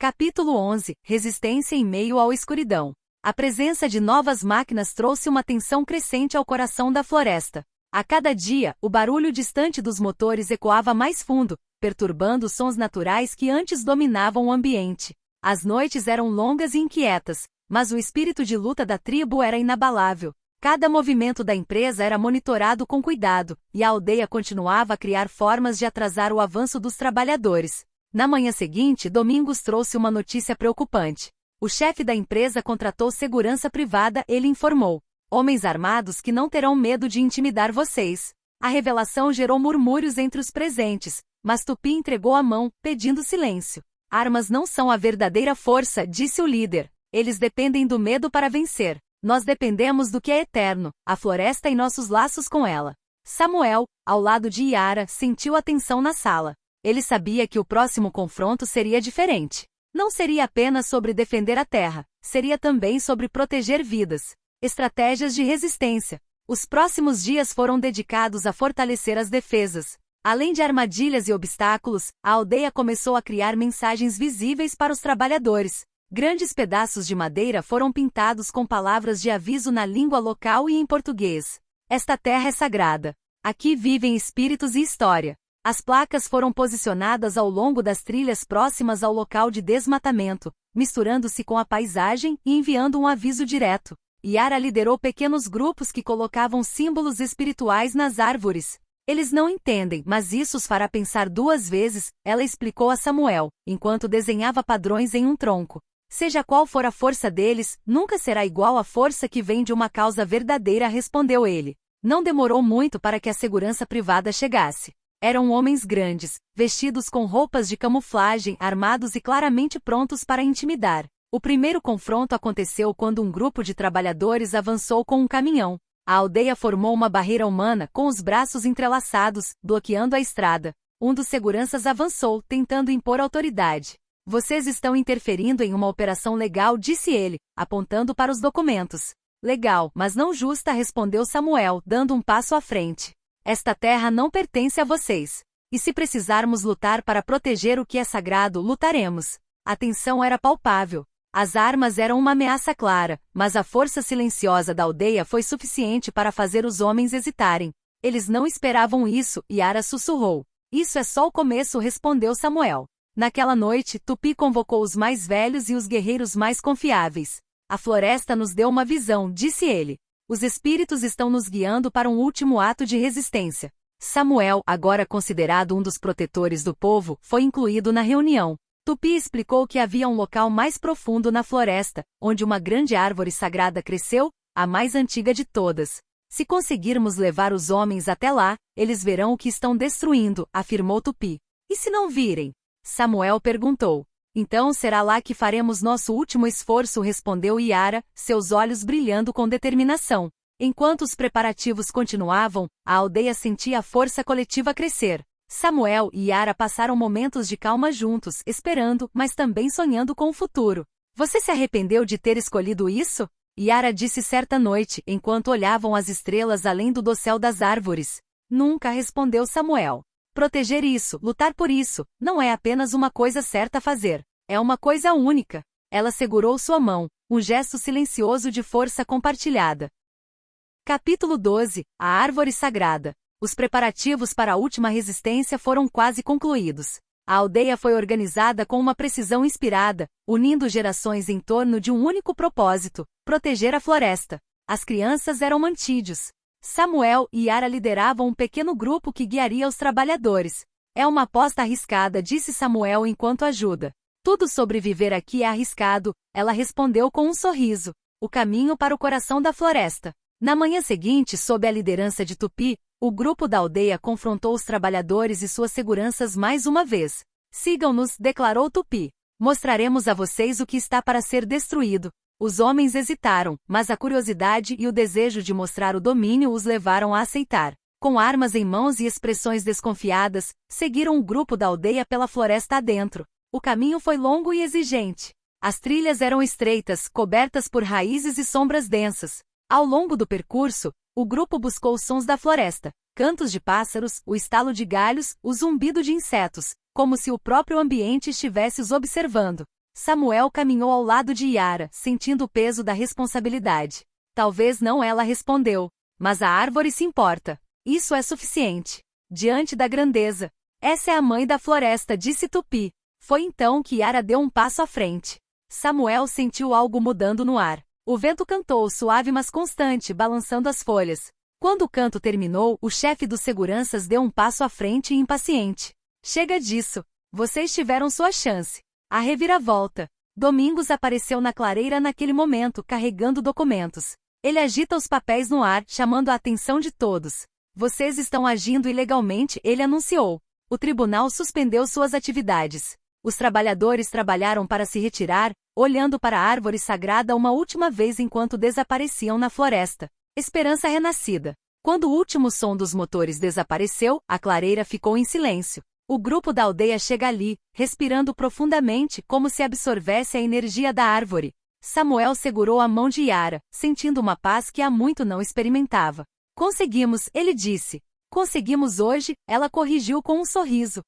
Capítulo 11 – Resistência em meio à escuridão. A presença de novas máquinas trouxe uma tensão crescente ao coração da floresta. A cada dia, o barulho distante dos motores ecoava mais fundo, perturbando os sons naturais que antes dominavam o ambiente. As noites eram longas e inquietas, mas o espírito de luta da tribo era inabalável. Cada movimento da empresa era monitorado com cuidado, e a aldeia continuava a criar formas de atrasar o avanço dos trabalhadores. Na manhã seguinte, Domingos trouxe uma notícia preocupante. O chefe da empresa contratou segurança privada, ele informou. Homens armados que não terão medo de intimidar vocês. A revelação gerou murmúrios entre os presentes, mas Tupi entregou a mão, pedindo silêncio. Armas não são a verdadeira força, disse o líder. Eles dependem do medo para vencer. Nós dependemos do que é eterno, a floresta e nossos laços com ela. Samuel, ao lado de Yara, sentiu a tensão na sala. Ele sabia que o próximo confronto seria diferente. Não seria apenas sobre defender a terra, seria também sobre proteger vidas. Estratégias de resistência. Os próximos dias foram dedicados a fortalecer as defesas. Além de armadilhas e obstáculos, a aldeia começou a criar mensagens visíveis para os trabalhadores. Grandes pedaços de madeira foram pintados com palavras de aviso na língua local e em português. Esta terra é sagrada. Aqui vivem espíritos e história. As placas foram posicionadas ao longo das trilhas próximas ao local de desmatamento, misturando-se com a paisagem e enviando um aviso direto. Yara liderou pequenos grupos que colocavam símbolos espirituais nas árvores. Eles não entendem, mas isso os fará pensar duas vezes, ela explicou a Samuel, enquanto desenhava padrões em um tronco. Seja qual for a força deles, nunca será igual à força que vem de uma causa verdadeira, respondeu ele. Não demorou muito para que a segurança privada chegasse. Eram homens grandes, vestidos com roupas de camuflagem, armados e claramente prontos para intimidar. O primeiro confronto aconteceu quando um grupo de trabalhadores avançou com um caminhão. A aldeia formou uma barreira humana com os braços entrelaçados, bloqueando a estrada. Um dos seguranças avançou, tentando impor autoridade. Vocês estão interferindo em uma operação legal, disse ele, apontando para os documentos. Legal, mas não justa, respondeu Samuel, dando um passo à frente. Esta terra não pertence a vocês. E se precisarmos lutar para proteger o que é sagrado, lutaremos. A tensão era palpável. As armas eram uma ameaça clara, mas a força silenciosa da aldeia foi suficiente para fazer os homens hesitarem. Eles não esperavam isso, Yara sussurrou. Isso é só o começo, respondeu Samuel. Naquela noite, Tupi convocou os mais velhos e os guerreiros mais confiáveis. A floresta nos deu uma visão, disse ele. Os espíritos estão nos guiando para um último ato de resistência. Samuel, agora considerado um dos protetores do povo, foi incluído na reunião. Tupi explicou que havia um local mais profundo na floresta, onde uma grande árvore sagrada cresceu, a mais antiga de todas. Se conseguirmos levar os homens até lá, eles verão o que estão destruindo, afirmou Tupi. E se não virem? Samuel perguntou. Então será lá que faremos nosso último esforço, respondeu Yara, seus olhos brilhando com determinação. Enquanto os preparativos continuavam, a aldeia sentia a força coletiva crescer. Samuel e Yara passaram momentos de calma juntos, esperando, mas também sonhando com o futuro. Você se arrependeu de ter escolhido isso? Yara disse certa noite, enquanto olhavam as estrelas além do dossel das árvores. Nunca, respondeu Samuel. Proteger isso, lutar por isso, não é apenas uma coisa certa a fazer. É uma coisa única. Ela segurou sua mão, um gesto silencioso de força compartilhada. Capítulo 12 – A Árvore Sagrada. Os preparativos para a última resistência foram quase concluídos. A aldeia foi organizada com uma precisão inspirada, unindo gerações em torno de um único propósito: proteger a floresta. As crianças eram mantídeos. Samuel e Yara lideravam um pequeno grupo que guiaria os trabalhadores. É uma aposta arriscada, disse Samuel enquanto ajuda. Tudo sobre viver aqui é arriscado, ela respondeu com um sorriso. O caminho para o coração da floresta. Na manhã seguinte, sob a liderança de Tupi, o grupo da aldeia confrontou os trabalhadores e suas seguranças mais uma vez. Sigam-nos, declarou Tupi. Mostraremos a vocês o que está para ser destruído. Os homens hesitaram, mas a curiosidade e o desejo de mostrar o domínio os levaram a aceitar. Com armas em mãos e expressões desconfiadas, seguiram o grupo da aldeia pela floresta adentro. O caminho foi longo e exigente. As trilhas eram estreitas, cobertas por raízes e sombras densas. Ao longo do percurso, o grupo buscou os sons da floresta, cantos de pássaros, o estalo de galhos, o zumbido de insetos, como se o próprio ambiente estivesse os observando. Samuel caminhou ao lado de Yara, sentindo o peso da responsabilidade. Talvez não, ela respondeu. Mas a árvore se importa. Isso é suficiente. Diante da grandeza. Essa é a mãe da floresta, disse Tupi. Foi então que Yara deu um passo à frente. Samuel sentiu algo mudando no ar. O vento cantou, suave mas constante, balançando as folhas. Quando o canto terminou, o chefe dos seguranças deu um passo à frente e impaciente. Chega disso. Vocês tiveram sua chance. A reviravolta. Domingos apareceu na clareira naquele momento, carregando documentos. Ele agita os papéis no ar, chamando a atenção de todos. Vocês estão agindo ilegalmente, ele anunciou. O tribunal suspendeu suas atividades. Os trabalhadores trabalharam para se retirar, olhando para a árvore sagrada uma última vez enquanto desapareciam na floresta. Esperança renascida. Quando o último som dos motores desapareceu, a clareira ficou em silêncio. O grupo da aldeia chega ali, respirando profundamente como se absorvesse a energia da árvore. Samuel segurou a mão de Yara, sentindo uma paz que há muito não experimentava. Conseguimos, ele disse. Conseguimos hoje, ela corrigiu com um sorriso.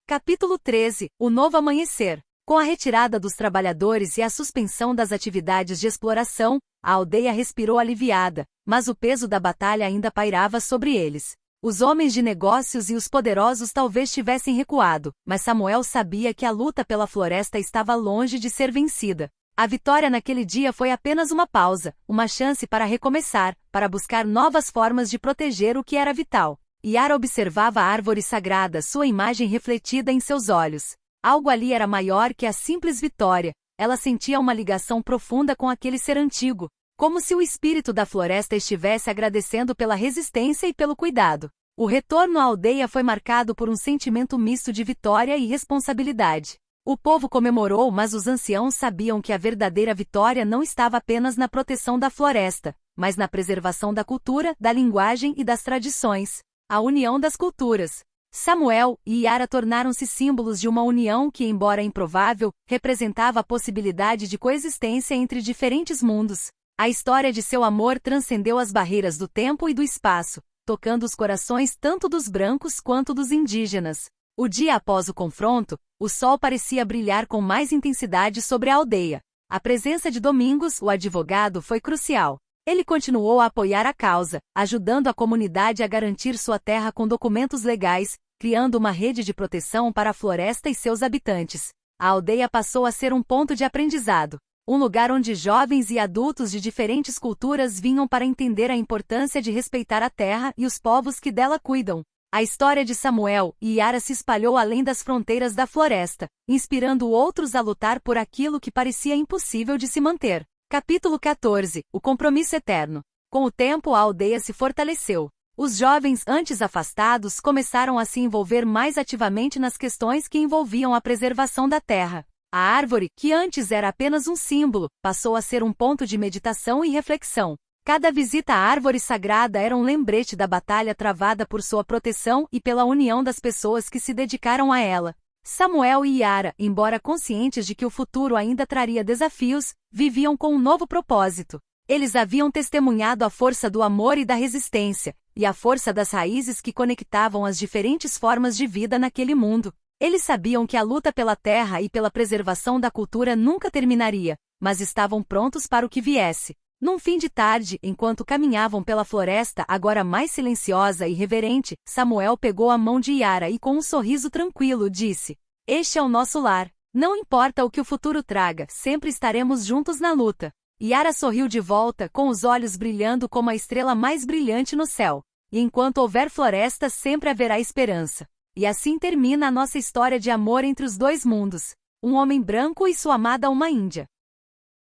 Capítulo 13. O novo amanhecer. Com a retirada dos trabalhadores e a suspensão das atividades de exploração, a aldeia respirou aliviada, mas o peso da batalha ainda pairava sobre eles. Os homens de negócios e os poderosos talvez tivessem recuado, mas Samuel sabia que a luta pela floresta estava longe de ser vencida. A vitória naquele dia foi apenas uma pausa, uma chance para recomeçar, para buscar novas formas de proteger o que era vital. Yara observava a árvore sagrada, sua imagem refletida em seus olhos. Algo ali era maior que a simples vitória. Ela sentia uma ligação profunda com aquele ser antigo, como se o espírito da floresta estivesse agradecendo pela resistência e pelo cuidado. O retorno à aldeia foi marcado por um sentimento misto de vitória e responsabilidade. O povo comemorou, mas os anciãos sabiam que a verdadeira vitória não estava apenas na proteção da floresta, mas na preservação da cultura, da linguagem e das tradições. A união das culturas. Samuel e Yara tornaram-se símbolos de uma união que, embora improvável, representava a possibilidade de coexistência entre diferentes mundos. A história de seu amor transcendeu as barreiras do tempo e do espaço, tocando os corações tanto dos brancos quanto dos indígenas. O dia após o confronto, o sol parecia brilhar com mais intensidade sobre a aldeia. A presença de Domingos, o advogado, foi crucial. Ele continuou a apoiar a causa, ajudando a comunidade a garantir sua terra com documentos legais, criando uma rede de proteção para a floresta e seus habitantes. A aldeia passou a ser um ponto de aprendizado, um lugar onde jovens e adultos de diferentes culturas vinham para entender a importância de respeitar a terra e os povos que dela cuidam. A história de Samuel e Yara se espalhou além das fronteiras da floresta, inspirando outros a lutar por aquilo que parecia impossível de se manter. Capítulo 14. O compromisso eterno. Com o tempo, a aldeia se fortaleceu. Os jovens, antes afastados, começaram a se envolver mais ativamente nas questões que envolviam a preservação da terra. A árvore, que antes era apenas um símbolo, passou a ser um ponto de meditação e reflexão. Cada visita à árvore sagrada era um lembrete da batalha travada por sua proteção e pela união das pessoas que se dedicaram a ela. Samuel e Yara, embora conscientes de que o futuro ainda traria desafios, viviam com um novo propósito. Eles haviam testemunhado a força do amor e da resistência, e a força das raízes que conectavam as diferentes formas de vida naquele mundo. Eles sabiam que a luta pela terra e pela preservação da cultura nunca terminaria, mas estavam prontos para o que viesse. Num fim de tarde, enquanto caminhavam pela floresta agora mais silenciosa e reverente, Samuel pegou a mão de Yara e com um sorriso tranquilo disse: "Este é o nosso lar. Não importa o que o futuro traga, sempre estaremos juntos na luta." Yara sorriu de volta, com os olhos brilhando como a estrela mais brilhante no céu. E enquanto houver floresta, sempre haverá esperança. E assim termina a nossa história de amor entre os dois mundos. Um homem branco e sua amada uma índia.